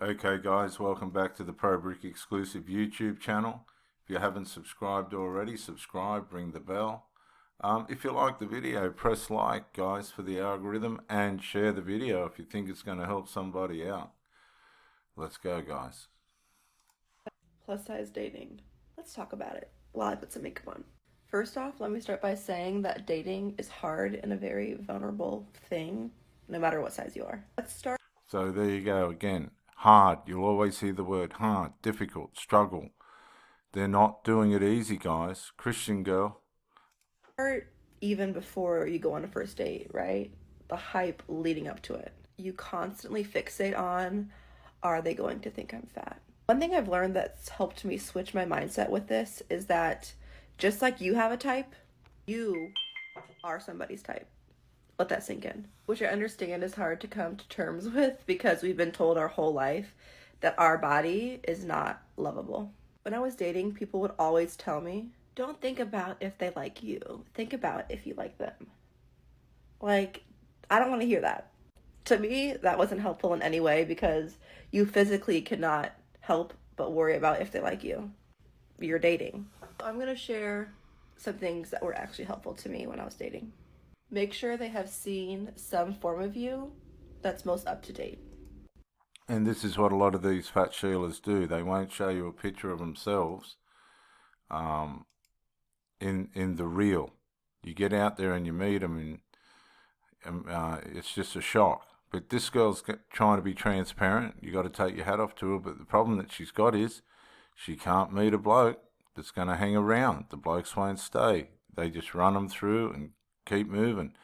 Okay guys, welcome back to the Pro Brick exclusive YouTube channel. If you haven't subscribed already, subscribe, ring the bell. If you like the video, press like guys for the algorithm and share the video if you think it's going to help somebody out. Let's go guys. Plus size dating. Let's talk about it while I put some makeup on. First off, let me start by saying that dating is hard and a very vulnerable thing, no matter what size you are. Let's start. So there you go again. Hard. You'll always hear the word hard, difficult, struggle. They're not doing it easy, guys. Christian girl. Start even before you go on a first date, right? The hype leading up to it. You constantly fixate on, are they going to think I'm fat? One thing I've learned that's helped me switch my mindset with this is that just like you have a type, you are somebody's type. Let that sink in. Which I understand is hard to come to terms with because we've been told our whole life that our body is not lovable. When I was dating, people would always tell me, don't think about if they like you. Think about if you like them. Like, I don't want to hear that. To me, that wasn't helpful in any way because you physically cannot help but worry about if they like you. You're dating. I'm going to share some things that were actually helpful to me when I was dating. Make sure they have seen some form of you that's most up to date. And this is what a lot of these fat sheelers do. They won't show you a picture of themselves in the real. You get out there and you meet them and it's just a shock. But this girl's trying to be transparent. You got to take your hat off to her. But the problem that she's got is she can't meet a bloke that's going to hang around. The blokes won't stay. They just run them through and keep moving.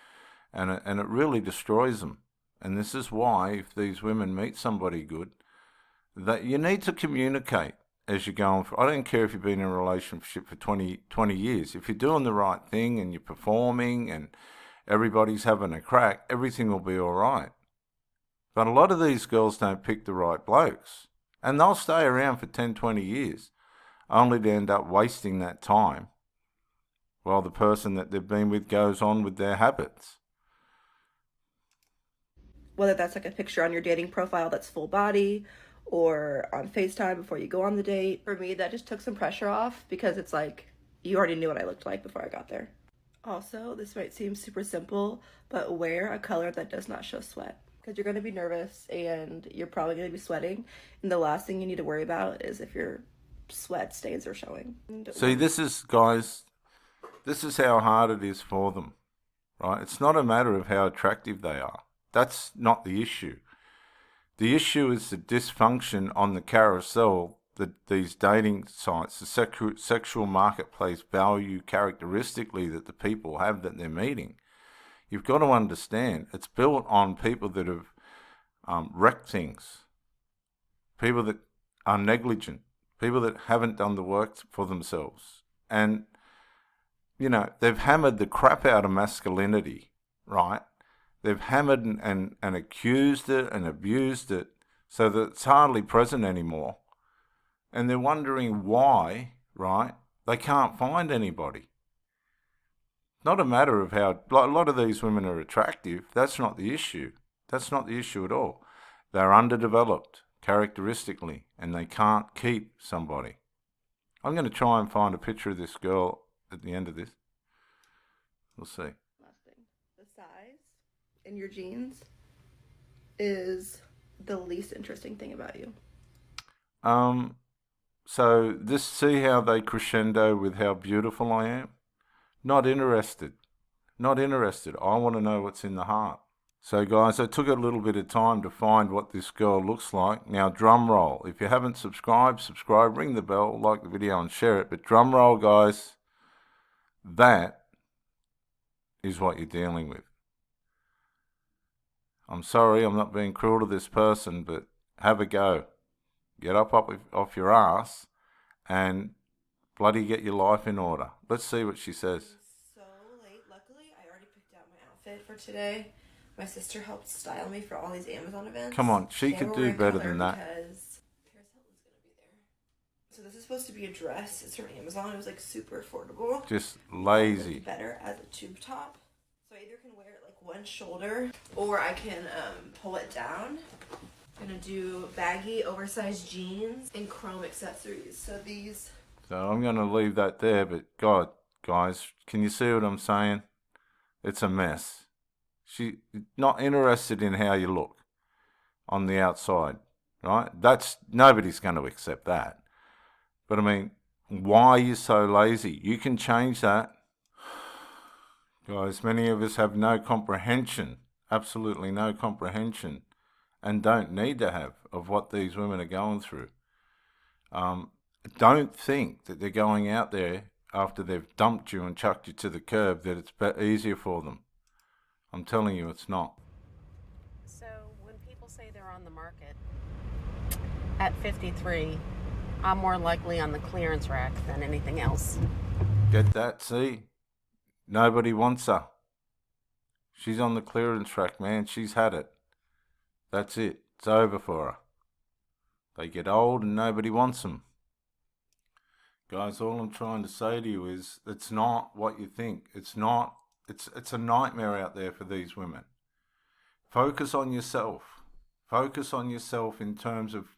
And it really destroys them. And this is why, if these women meet somebody good, that you need to communicate as you're going. I don't care if you've been in a relationship for 20 years. If you're doing the right thing and you're performing and everybody's having a crack, everything will be all right. But a lot of these girls don't pick the right blokes. And they'll stay around for 10, 20 years, only to end up wasting that time while the person that they've been with goes on with their habits. Whether that's like a picture on your dating profile that's full body or on FaceTime before you go on the date. For me, that just took some pressure off because it's like, you already knew what I looked like before I got there. Also, this might seem super simple, but wear a color that does not show sweat. Because you're going to be nervous and you're probably going to be sweating. And the last thing you need to worry about is if your sweat stains are showing. See, this is, guys, this is how hard it is for them, right? It's not a matter of how attractive they are. That's not the issue. The issue is the dysfunction on the carousel that these dating sites, the sexual marketplace value characteristically that the people have that they're meeting. You've got to understand, it's built on people that have wrecked things, people that are negligent, people that haven't done the work for themselves. And, you know, they've hammered the crap out of masculinity, right? They've hammered and accused it and abused it so that it's hardly present anymore. And they're wondering why, right, they can't find anybody. Not a matter of how, a lot of these women are attractive. That's not the issue. That's not the issue at all. They're underdeveloped characteristically and they can't keep somebody. I'm going to try and find a picture of this girl at the end of this. We'll see. Last thing, the size in your jeans is the least interesting thing about you. So this, see how they crescendo with how beautiful I am? Not interested. Not interested. I want to know what's in the heart. So guys, I took a little bit of time to find what this girl looks like. Now drum roll. If you haven't subscribed, subscribe, ring the bell, like the video and share it. But drum roll guys, that is what you're dealing with. I'm sorry, I'm not being cruel to this person, but have a go. Get up off your ass and bloody get your life in order. Let's see what she says. So late. Luckily, I already picked out my outfit for today. My sister helped style me for all these Amazon events. Come on, she could do better than that. Because Paris Hilton's gonna be there. So this is supposed to be a dress. It's from Amazon. It was like super affordable. Just lazy. It's better as a tube top. So I either can wear it like one shoulder or I can pull it down Gonna do baggy, oversized jeans and chrome accessories. So these. So I'm going to leave that there, but God, guys, can you see what I'm saying? It's a mess. She's not interested in how you look on the outside, right? Nobody's going to accept that. But I mean, why are you so lazy? You can change that. Guys, many of us have no comprehension, absolutely no comprehension, and don't need to have, of what these women are going through. Don't think that they're going out there after they've dumped you and chucked you to the curb that it's easier for them. I'm telling you, it's not. So when people say they're on the market at 53, I'm more likely on the clearance rack than anything else. Get that? See? Nobody wants her. She's on the clearance rack, man. She's had it. That's it. It's over for her. They get old and nobody wants them. Guys, all I'm trying to say to you is it's not what you think. It's not. It's a nightmare out there for these women. Focus on yourself. Focus on yourself in terms of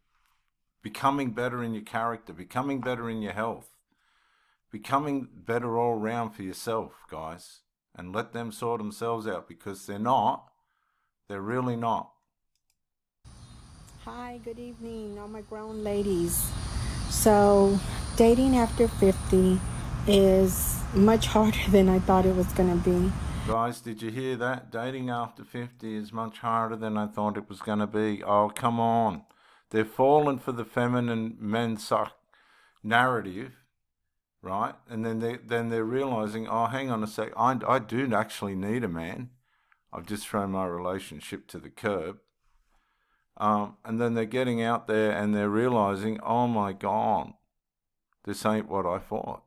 becoming better in your character, becoming better in your health, becoming better all around for yourself, guys. And let them sort themselves out, because they're not. They're really not. Hi, good evening, all my grown ladies. So, dating after 50 is much harder than I thought it was going to be. Guys, did you hear that? Dating after 50 is much harder than I thought it was going to be. Oh, come on. They're falling for the feminine men suck narrative, right? And then they're realizing, oh, hang on a sec, I do actually need a man. I've just thrown my relationship to the curb. And then they're getting out there and they're realizing, oh my God, this ain't what I thought.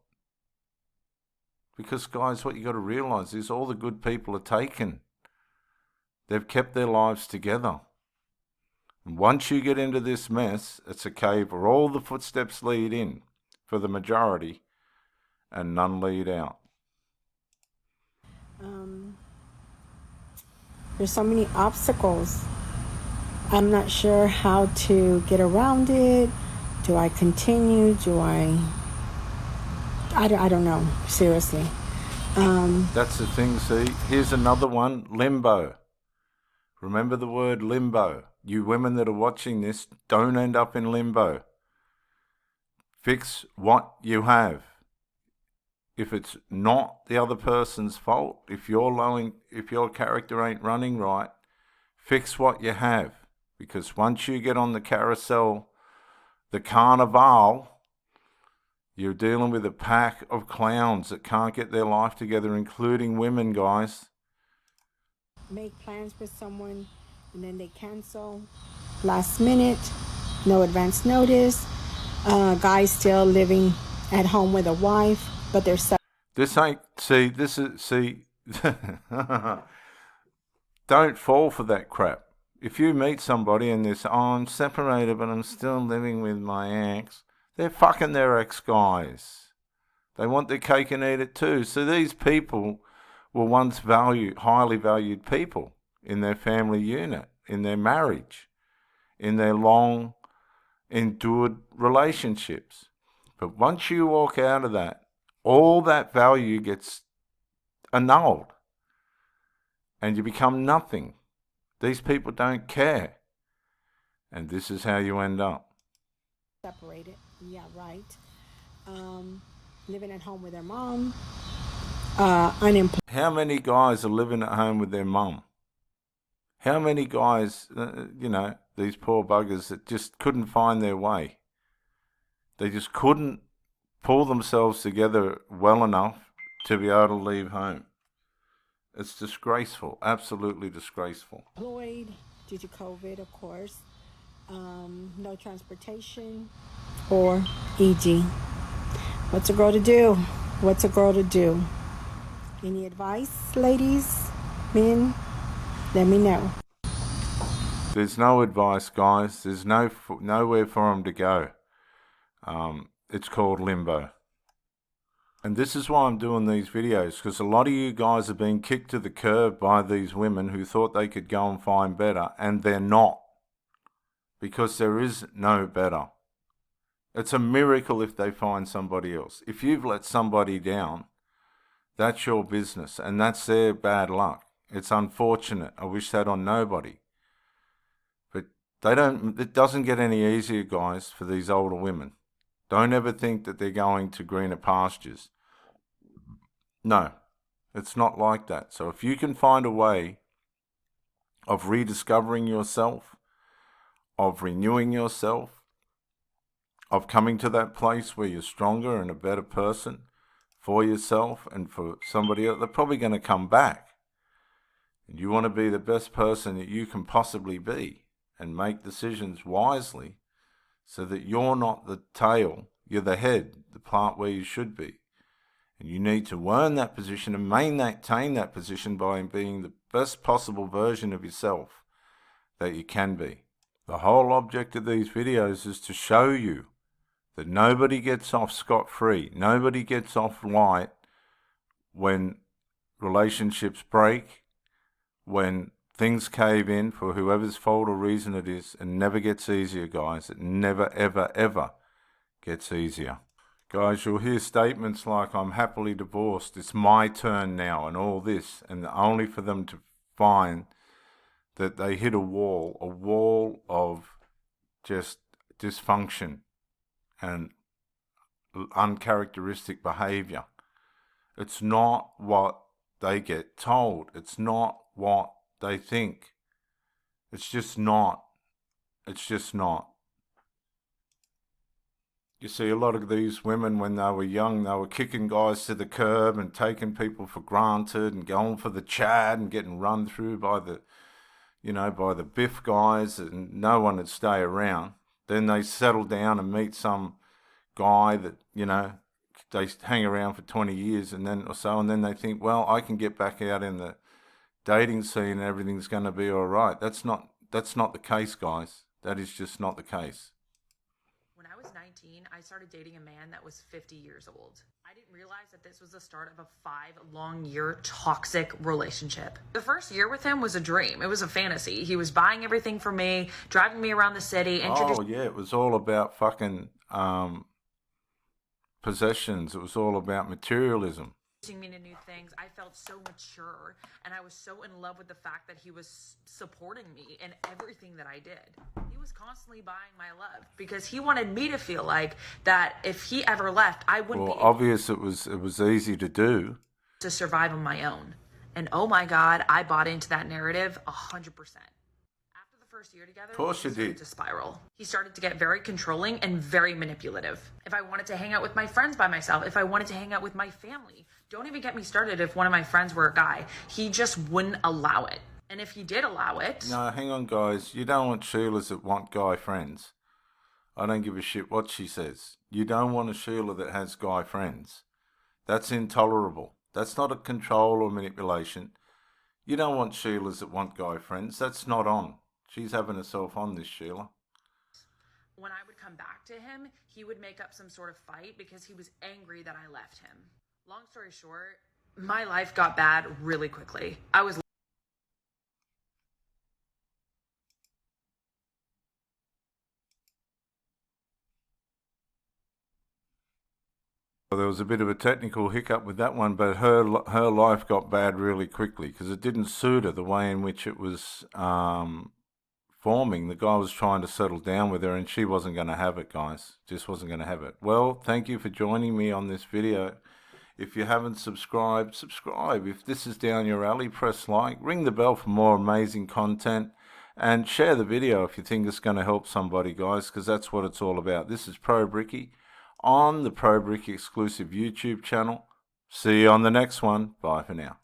Because, guys, what you got to realize is all the good people are taken. They've kept their lives together. And once you get into this mess, it's a cave where all the footsteps lead in for the majority and none lead out. There's so many obstacles. I'm not sure how to get around it. Do I continue? I don't know, seriously. That's the thing, see? Here's another one, limbo. Remember the word limbo. You women that are watching this, don't end up in limbo. Fix what you have. If it's not the other person's fault, if your character ain't running right, fix what you have. Because once you get on the carousel, the carnival, you're dealing with a pack of clowns that can't get their life together, including women, guys. Make plans with someone and then they cancel last minute, no advance notice. Guys still living at home with a wife, but they're Don't fall for that crap. If you meet somebody and they're saying, oh, I'm separated, but I'm still living with my ex, they're fucking their ex, guys. They want their cake and eat it too. So these people were once highly valued people in their family unit, in their marriage, in their long endured relationships. But once you walk out of that, all that value gets annulled and you become nothing. These people don't care. And this is how you end up. separated. Yeah, right. Living at home with their mom. Unemployed. How many guys are living at home with their mum? How many guys, these poor buggers that just couldn't find their way? They just couldn't pull themselves together well enough to be able to leave home. It's disgraceful, absolutely disgraceful. Employed due to COVID, of course. No transportation or EG. What's a girl to do? What's a girl to do? Any advice, ladies, men? Let me know. There's no advice, guys. There's nowhere for them to go. It's called limbo. And this is why I'm doing these videos, because a lot of you guys have been kicked to the curb by these women who thought they could go and find better, and they're not. because there is no better. It's a miracle if they find somebody else. If you've let somebody down, that's your business, and that's their bad luck. It's unfortunate. I wish that on nobody. But it doesn't get any easier, guys, for these older women. Don't ever think that they're going to greener pastures. No, it's not like that. So if you can find a way of rediscovering yourself, of renewing yourself, of coming to that place where you're stronger and a better person for yourself and for somebody else, they're probably going to come back. And you want to be the best person that you can possibly be and make decisions wisely so that you're not the tail, you're the head, the part where you should be. And you need to earn that position and maintain that position by being the best possible version of yourself that you can be. The whole object of these videos is to show you that nobody gets off scot-free. Nobody gets off light when relationships break, when things cave in for whoever's fault or reason it is. It never gets easier, guys. It never, ever, ever gets easier. Guys, you'll hear statements like, I'm happily divorced, it's my turn now, and all this, and only for them to find that they hit a wall of just dysfunction and uncharacteristic behavior. It's not what they get told. It's not what they think. It's just not. It's just not. You see, a lot of these women, when they were young, they were kicking guys to the curb and taking people for granted and going for the Chad and getting run through by the, by the biff guys, and no one would stay around. Then they settle down and meet some guy that, they hang around for 20 years and then they think, well, I can get back out in the dating scene and everything's going to be all right. That's not the case, guys. That is just not the case. When I was 19, I started dating a man that was 50 years old. I didn't realize that this was the start of a 5-long-year toxic relationship. The first year with him was a dream. It was a fantasy. He was buying everything for me, driving me around the city. It was all about fucking possessions. It was all about materialism. Me to new things. I felt so mature, and I was so in love with the fact that he was supporting me in everything that I did. He was constantly buying my love because he wanted me to feel like that if he ever left, I wouldn't be able obvious it was easy to do to survive on my own. And oh my God, I bought into that narrative 100%. After the first year together, of course you did. To spiral. He started to get very controlling and very manipulative. If I wanted to hang out with my friends by myself, if I wanted to hang out with my family, don't even get me started if one of my friends were a guy. He just wouldn't allow it. And if he did allow it... No, hang on, guys. You don't want Sheilas that want guy friends. I don't give a shit what she says. You don't want a Sheila that has guy friends. That's intolerable. That's not a control or manipulation. You don't want Sheilas that want guy friends. That's not on. She's having herself on this, Sheila. When I would come back to him, he would make up some sort of fight because he was angry that I left him. Long story short, my life got bad really quickly. There was a bit of a technical hiccup with that one, but her life got bad really quickly because it didn't suit her the way in which it was forming. The guy was trying to settle down with her and she wasn't going to have it, guys. Just wasn't going to have it. Well, thank you for joining me on this video. If you haven't subscribed, subscribe. If this is down your alley, press like. Ring the bell for more amazing content. And share the video if you think it's going to help somebody, guys, because that's what it's all about. This is Pro Bricky on the Pro Bricky exclusive YouTube channel. See you on the next one. Bye for now.